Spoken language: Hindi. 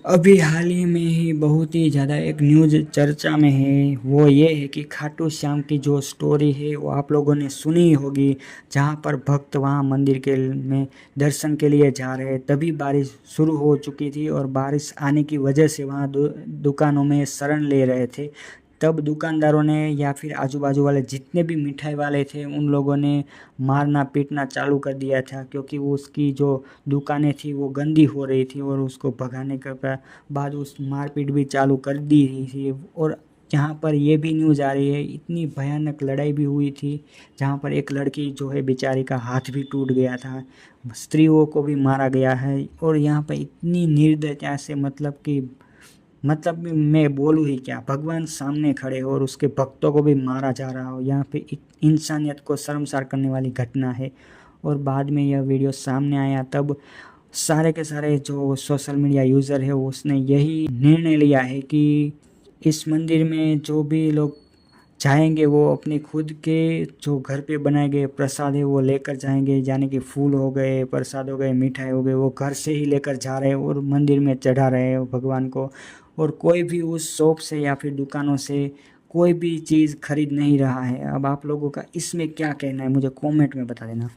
अभी हाल ही में ही बहुत ही ज़्यादा एक न्यूज़ चर्चा में है, वो ये है कि खाटू श्याम की जो स्टोरी है वो आप लोगों ने सुनी ही होगी। जहाँ पर भक्त वहाँ मंदिर के में दर्शन के लिए जा रहे, तभी बारिश शुरू हो चुकी थी और बारिश आने की वजह से वहाँ दुकानों में शरण ले रहे थे। तब दुकानदारों ने या फिर आजू बाजू वाले जितने भी मिठाई वाले थे उन लोगों ने मारना पीटना चालू कर दिया था, क्योंकि वो उसकी जो दुकानें थी वो गंदी हो रही थी और उसको भगाने के बाद उस मारपीट भी चालू कर दी थी। और जहाँ पर ये भी न्यूज़ आ रही है, इतनी भयानक लड़ाई भी हुई थी जहाँ पर एक लड़की जो है बेचारी का हाथ भी टूट गया था, स्त्रियों को भी मारा गया है। और यहाँ पर इतनी निर्दयता से मतलब मैं बोलूँ ही क्या, भगवान सामने खड़े हो और उसके भक्तों को भी मारा जा रहा हो। यहाँ पे इंसानियत को शर्मसार करने वाली घटना है। और बाद में यह वीडियो सामने आया तब सारे के सारे जो सोशल मीडिया यूज़र है उसने यही निर्णय लिया है कि इस मंदिर में जो भी लोग जाएंगे वो अपने खुद के जो घर पे बनाए गए प्रसाद है वो लेकर जाएंगे, यानी कि फूल हो गए, प्रसाद हो गए, मिठाई हो गए, वो घर से ही लेकर जा रहे हैं और मंदिर में चढ़ा रहे हैं भगवान को। और कोई भी उस शॉप से या फिर दुकानों से कोई भी चीज़ खरीद नहीं रहा है। अब आप लोगों का इसमें क्या कहना है, मुझे कमेंट में बता देना।